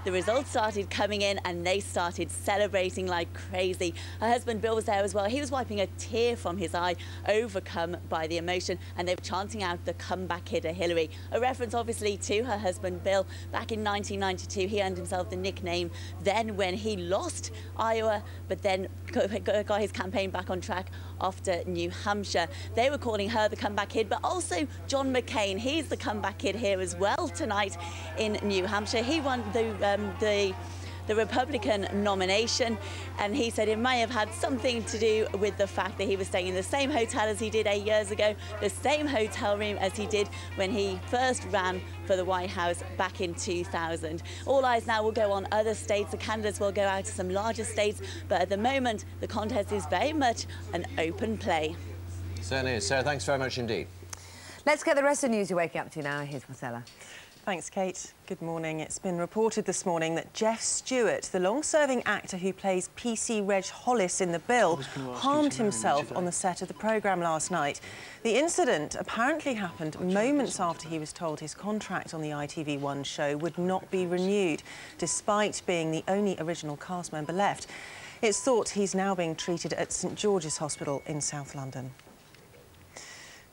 the results started coming in and they started celebrating like crazy. Her husband Bill was there as well. He was wiping a tear from his eye, overcome by the emotion, and they were chanting out the comeback kid of Hillary. A reference obviously to her husband Bill. Back in 1992, he earned himself the nickname then when he lost Iowa, but then got his campaign back on track after New Hampshire. They were calling her the comeback kid, but also John McCain. He's the comeback kid here as well tonight in New Hampshire. He won the Republican nomination, and he said it may have had something to do with the fact that he was staying in the same hotel as he did 8 years ago, the same hotel room as he did when he first ran for the White House back in 2000. All eyes now will go on other states. The candidates will go out to some larger states, but at the moment the contest is very much an open play. Certainly is. Sarah, thanks very much indeed. Let's get the rest of the news you're waking up to now. Here's Marcella. Thanks, Kate. Good morning. It's been reported this morning that Jeff Stewart, the long-serving actor who plays PC Reg Hollis in The Bill, harmed himself on the set of the programme last night. The incident apparently happened moments after he was told his contract on the ITV1 show would not be renewed, despite being the only original cast member left. It's thought he's now being treated at St George's Hospital in South London.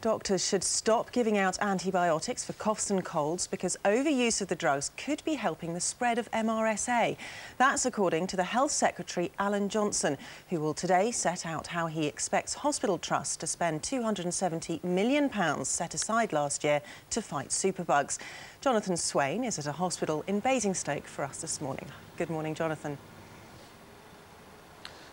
Doctors should stop giving out antibiotics for coughs and colds because overuse of the drugs could be helping the spread of MRSA. That's according to the Health Secretary, Alan Johnson, who will today set out how he expects hospital trusts to spend £270 million set aside last year to fight superbugs. Jonathan Swain is at a hospital in Basingstoke for us this morning. Good morning, Jonathan.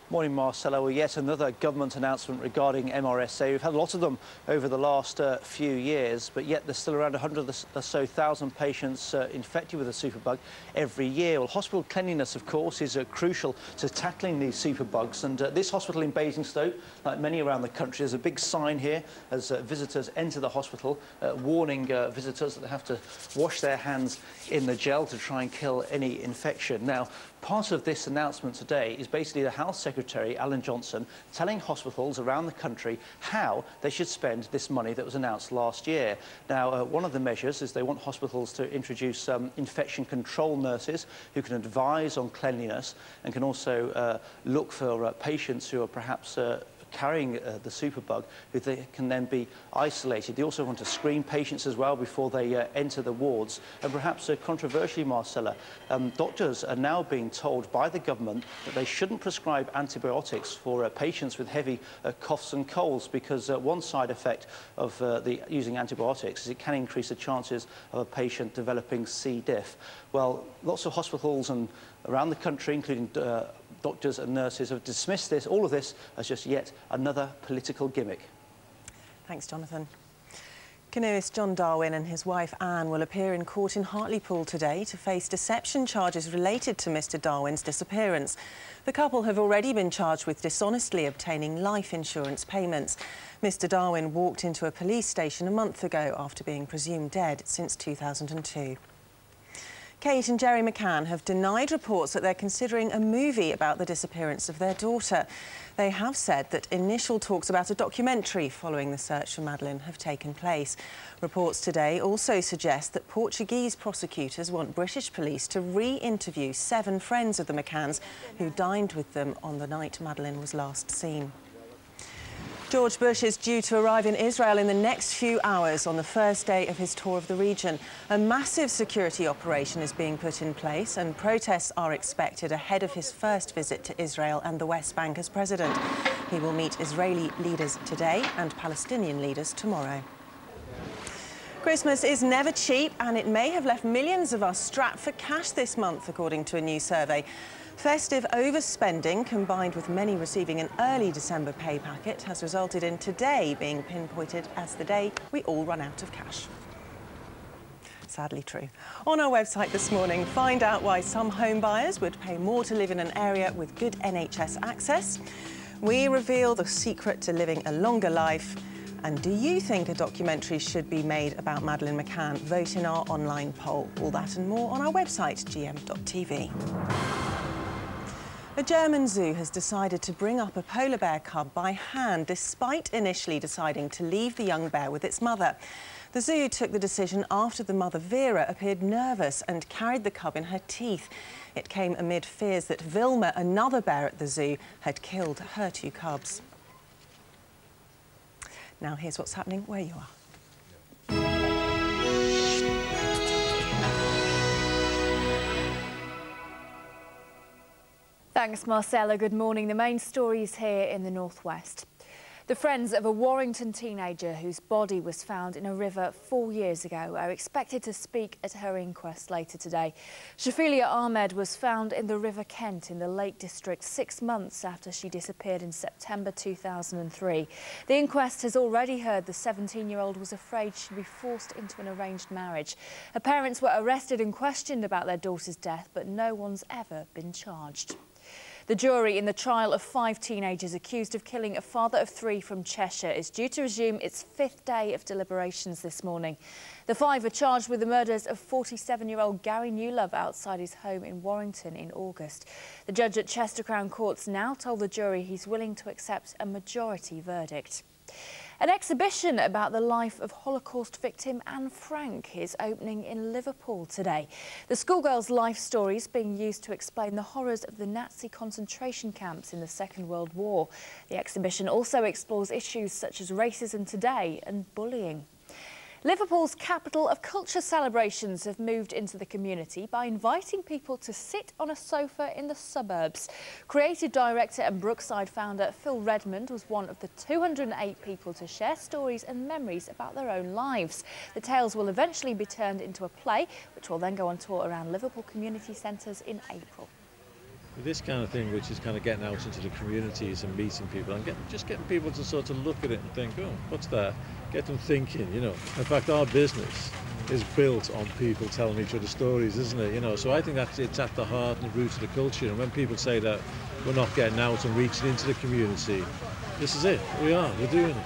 Morning, Marcella. Well, yet another government announcement regarding MRSA. We've had a lot of them over the last few years, but yet there's still around 100 or so thousand patients infected with the superbug every year. Well, hospital cleanliness, of course, is crucial to tackling these superbugs. And this hospital in Basingstoke, like many around the country, there's a big sign here as visitors enter the hospital, warning visitors that they have to wash their hands in the gel to try and kill any infection. Now, part of this announcement today is basically the Health Secretary, Alan Johnson, telling hospitals around the country how they should spend this money that was announced last year. Now, one of the measures is they want hospitals to introduce infection control nurses who can advise on cleanliness and can also look for patients who are perhaps carrying the superbug, who they can then be isolated. They also want to screen patients as well before they enter the wards. And perhaps controversially, Marcella, doctors are now being told by the government that they shouldn't prescribe antibiotics for patients with heavy coughs and colds because one side effect of using antibiotics is it can increase the chances of a patient developing C. diff. Well, lots of hospitals and around the country, including doctors and nurses, have dismissed all of this as just yet another political gimmick. Thanks, Jonathan. Canoeist John Darwin and his wife Anne will appear in court in Hartlepool today to face deception charges related to Mr Darwin's disappearance. The couple have already been charged with dishonestly obtaining life insurance payments. Mr Darwin walked into a police station a month ago after being presumed dead since 2002. Kate and Jerry McCann have denied reports that they're considering a movie about the disappearance of their daughter. They have said that initial talks about a documentary following the search for Madeleine have taken place. Reports today also suggest that Portuguese prosecutors want British police to re-interview 7 friends of the McCanns who dined with them on the night Madeleine was last seen. George Bush is due to arrive in Israel in the next few hours on the first day of his tour of the region. A massive security operation is being put in place and protests are expected ahead of his first visit to Israel and the West Bank as president. He will meet Israeli leaders today and Palestinian leaders tomorrow. Christmas is never cheap and it may have left millions of us strapped for cash this month, according to a new survey. Festive overspending, combined with many receiving an early December pay packet, has resulted in today being pinpointed as the day we all run out of cash. Sadly true. On our website this morning, find out why some home buyers would pay more to live in an area with good NHS access. We reveal the secret to living a longer life. And do you think a documentary should be made about Madeleine McCann? Vote in our online poll. All that and more on our website, gm.tv. A German zoo has decided to bring up a polar bear cub by hand, despite initially deciding to leave the young bear with its mother. The zoo took the decision after the mother Vera appeared nervous and carried the cub in her teeth. It came amid fears that Vilma, another bear at the zoo, had killed her 2 cubs. Now here's what's happening where you are. Thanks, Marcella. Good morning. The main story is here in the northwest. The friends of a Warrington teenager whose body was found in a river 4 years ago are expected to speak at her inquest later today. Shafilia Ahmed was found in the River Kent in the Lake District 6 months after she disappeared in September 2003. The inquest has already heard the 17-year-old was afraid she'd be forced into an arranged marriage. Her parents were arrested and questioned about their daughter's death, but no one's ever been charged. The jury in the trial of 5 teenagers accused of killing a father of 3 from Cheshire is due to resume its 5th day of deliberations this morning. The 5 are charged with the murders of 47-year-old Gary Newlove outside his home in Warrington in August. The judge at Chester Crown Courts now told the jury he's willing to accept a majority verdict. An exhibition about the life of Holocaust victim Anne Frank is opening in Liverpool today. The schoolgirl's life story is being used to explain the horrors of the Nazi concentration camps in the Second World War. The exhibition also explores issues such as racism today and bullying. Liverpool's capital of culture celebrations have moved into the community by inviting people to sit on a sofa in the suburbs. Creative director and Brookside founder Phil Redmond was one of the 208 people to share stories and memories about their own lives. The tales will eventually be turned into a play, which will then go on tour around Liverpool community centres in April. This kind of thing, which is kind of getting out into the communities and meeting people and just getting people to sort of look at it and think, oh, what's that? Get them thinking, you know. In fact, our business is built on people telling each other stories, isn't it? You know, so I think that's it's at the heart and the root of the culture. And when people say that we're not getting out and reaching into the community, this is it. We're doing it.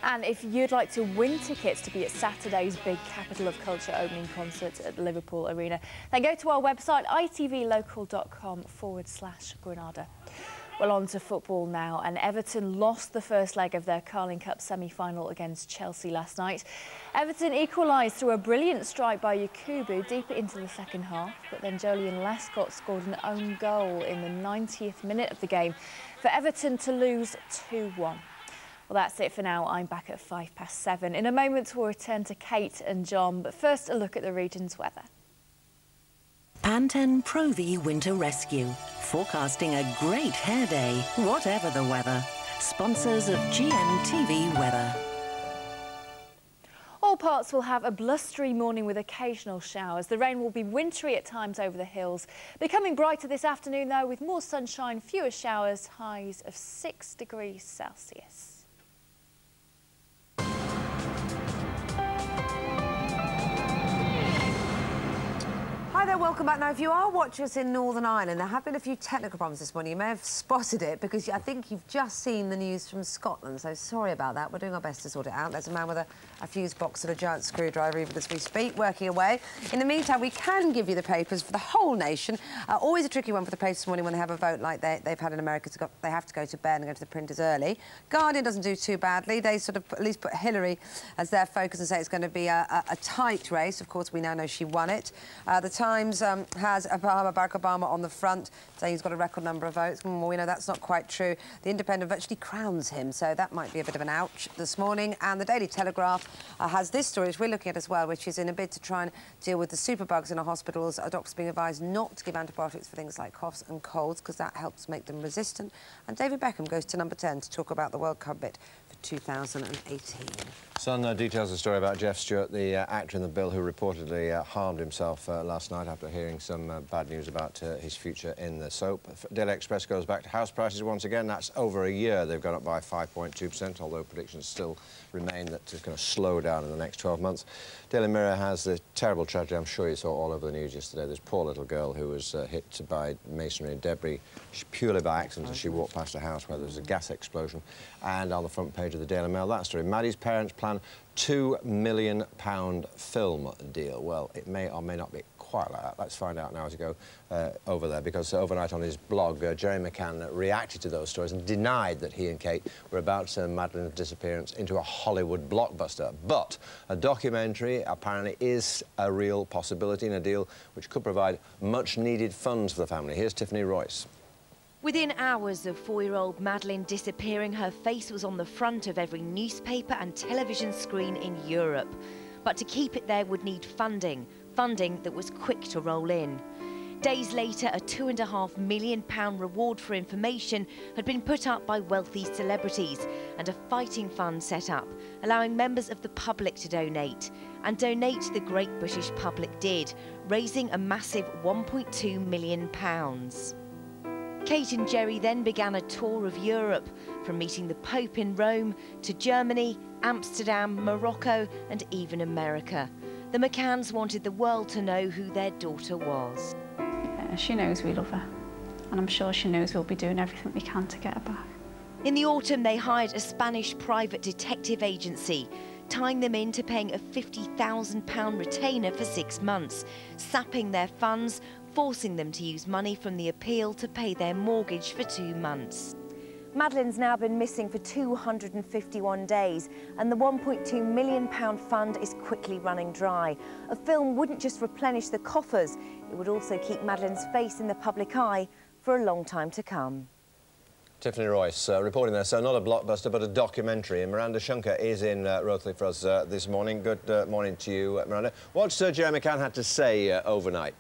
And if you'd like to win tickets to be at Saturday's big Capital of Culture opening concert at the Liverpool Arena, then go to our website itvlocal.com/Granada. Well, on to football now, and Everton lost the first leg of their Carling Cup semi-final against Chelsea last night. Everton equalised through a brilliant strike by Yakubu deeper into the second half, but then Jolyon Lescott scored an own goal in the 90th minute of the game for Everton to lose 2-1. Well, that's it for now. I'm back at 7:05. In a moment, we'll return to Kate and John, but first a look at the region's weather. Pantene Pro-V Winter Rescue, forecasting a great hair day, whatever the weather. Sponsors of Gmtv Weather. All parts will have a blustery morning with occasional showers. The rain will be wintry at times over the hills. Becoming brighter this afternoon, though, with more sunshine, fewer showers, highs of 6 degrees Celsius. Hi there, welcome back. Now, if you are watching us in Northern Ireland, there have been a few technical problems this morning. You may have spotted it because I think you've just seen the news from Scotland, so sorry about that. We're doing our best to sort it out. There's a man with a fuse box and a giant screwdriver even as we speak, working away. In the meantime, we can give you the papers for the whole nation. Always a tricky one for the papers this morning when they have a vote like they've had in America. They have to go to bed and go to the printers early. Guardian doesn't do too badly. They sort of at least put Hillary as their focus and say it's going to be a tight race. Of course, we now know she won it. The Times has Barack Obama on the front, saying he's got a record number of votes. Well, we know that's not quite true. The Independent virtually crowns him, so that might be a bit of an ouch this morning. And the Daily Telegraph has this story, which we're looking at as well, which is in a bid to try and deal with the superbugs in our hospitals. Doctors being advised not to give antibiotics for things like coughs and colds, because that helps make them resistant. And David Beckham goes to number 10 to talk about the World Cup bid for 2018. Sun details the story about Jeff Stewart, the actor in The Bill, who reportedly harmed himself last night after hearing some bad news about his future in the soap. Daily Express goes back to house prices once again. That's over a year. They've gone up by 5.2%, although predictions still remain that it's going to slow down in the next 12 months. Daily Mirror has the terrible tragedy I'm sure you saw all over the news yesterday. This poor little girl who was hit by masonry and debris purely by accident as she walked past a house where there was a gas explosion. And on the front page of the Daily Mail, that story. Maddie's parents plan plan £2 million film deal. Well, it may or may not be quite like that. Let's find out now as we go over there, because overnight on his blog, Jerry McCann reacted to those stories and denied that he and Kate were about to turn Madeline's disappearance into a Hollywood blockbuster. But a documentary apparently is a real possibility in a deal which could provide much-needed funds for the family. Here's Tiffany Royce. Within hours of 4-year-old Madeline disappearing, her face was on the front of every newspaper and television screen in Europe. But to keep it there would need funding that was quick to roll in. Days later, a £2.5 million reward for information had been put up by wealthy celebrities and a fighting fund set up, allowing members of the public to donate. And donate the great British public did, raising a massive £1.2 million. Kate and Jerry then began a tour of Europe, from meeting the Pope in Rome to Germany, Amsterdam, Morocco and even America. The McCanns wanted the world to know who their daughter was. She knows we love her, and I'm sure she knows we'll be doing everything we can to get her back. In the autumn, they hired a Spanish private detective agency, tying them into paying a £50,000 retainer for 6 months, sapping their funds, forcing them to use money from the appeal to pay their mortgage for 2 months. Madeline's now been missing for 251 days, and the £1.2 million fund is quickly running dry. A film wouldn't just replenish the coffers, it would also keep Madeline's face in the public eye for a long time to come. Tiffany Royce reporting there. So not a blockbuster, but a documentary. And Miranda Shunker is in Rothley for us this morning. Good morning to you, Miranda. What's Jerry McCann had to say overnight?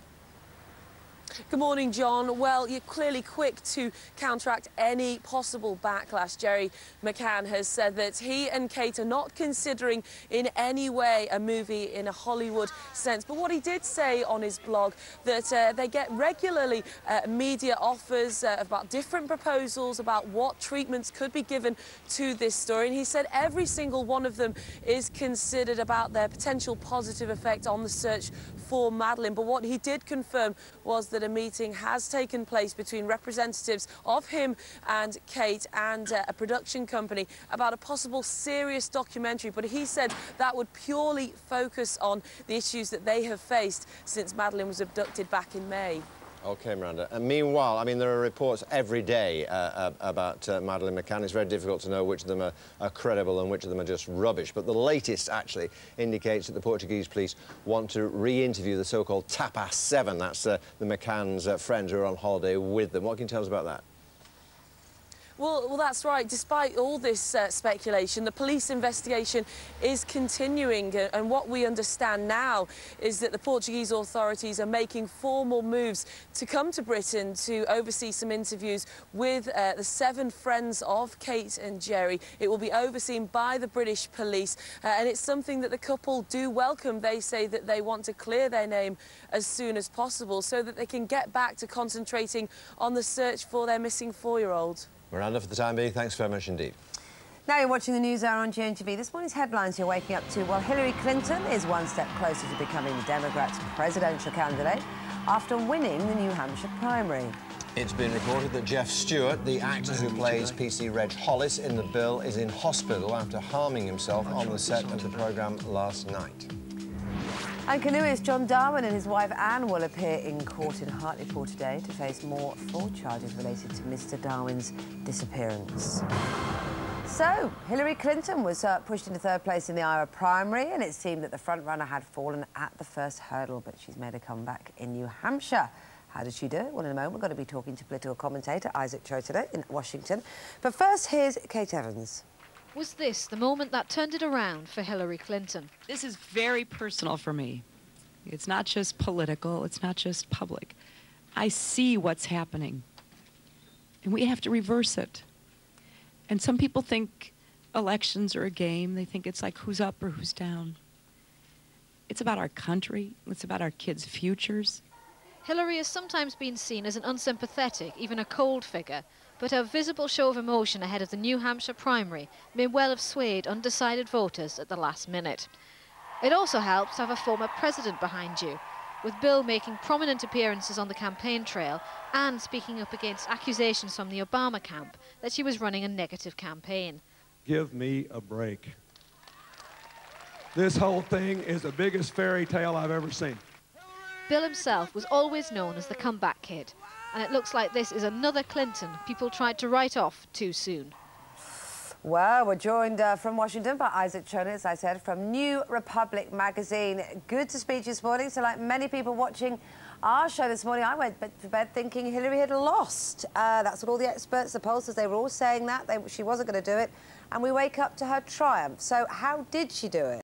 Good morning, John. Well, you're clearly quick to counteract any possible backlash. Jerry McCann has said that he and Kate are not considering in any way a movie in a Hollywood sense. But what he did say on his blog, that they get regularly media offers about different proposals about what treatments could be given to this story. And he said every single one of them is considered about their potential positive effect on the search for Madeline. But what he did confirm was that a meeting has taken place between representatives of him and Kate and a production company about a possible serious documentary. But he said that would purely focus on the issues that they have faced since Madeline was abducted back in May. OK, Miranda. And meanwhile, I mean, there are reports every day about Madeleine McCann. It's very difficult to know which of them are credible and which of them are just rubbish. But the latest, actually, indicates that the Portuguese police want to re-interview the so-called Tapas 7. That's the McCann's friends who are on holiday with them. What can you tell us about that? Well, that's right. Despite all this speculation, the police investigation is continuing. And what we understand now is that the Portuguese authorities are making formal moves to come to Britain to oversee some interviews with the 7 friends of Kate and Jerry. It will be overseen by the British police. And it's something that the couple do welcome. They say that they want to clear their name as soon as possible so that they can get back to concentrating on the search for their missing 4-year-old. Miranda, for the time being, thanks very much indeed. Now you're watching the News Hour on Gmtv. This morning's headlines you're waking up to. Well, Hillary Clinton is one step closer to becoming the Democrats' presidential candidate after winning the New Hampshire primary. It's been reported that Jeff Stewart, the actor who plays PC Reg Hollis in The Bill, is in hospital after harming himself on the set of the programme last night. And canoeist John Darwin and his wife Anne will appear in court in Hartlepool today to face more fraud charges related to Mr Darwin's disappearance. So, Hillary Clinton was pushed into 3rd place in the Iowa primary, and it seemed that the frontrunner had fallen at the first hurdle, but she's made a comeback in New Hampshire. How did she do it? Well, in a moment, we're going to be talking to political commentator Isaac Cho today in Washington. But first, here's Kate Evans. Was this the moment that turned it around for Hillary Clinton? This is very personal for me. It's not just political, it's not just public. I see what's happening, and we have to reverse it. And some people think elections are a game. They think it's like who's up or who's down. It's about our country. It's about our kids' futures. Hillary has sometimes been seen as an unsympathetic, even a cold figure, but her visible show of emotion ahead of the New Hampshire primary may well have swayed undecided voters at the last minute. It also helps to have a former president behind you, with Bill making prominent appearances on the campaign trail and speaking up against accusations from the Obama camp that she was running a negative campaign. Give me a break. This whole thing is the biggest fairy tale I've ever seen. Bill himself was always known as the comeback kid, and it looks like this is another Clinton people tried to write off too soon. Well, we're joined from Washington by Isaac Chona, as I said, from New Republic magazine. Good to speak to you this morning. So, like many people watching our show this morning, I went to bed thinking Hillary had lost. That's what all the experts, the pollsters, they were all saying that. She wasn't going to do it. And we wake up to her triumph. So how did she do it?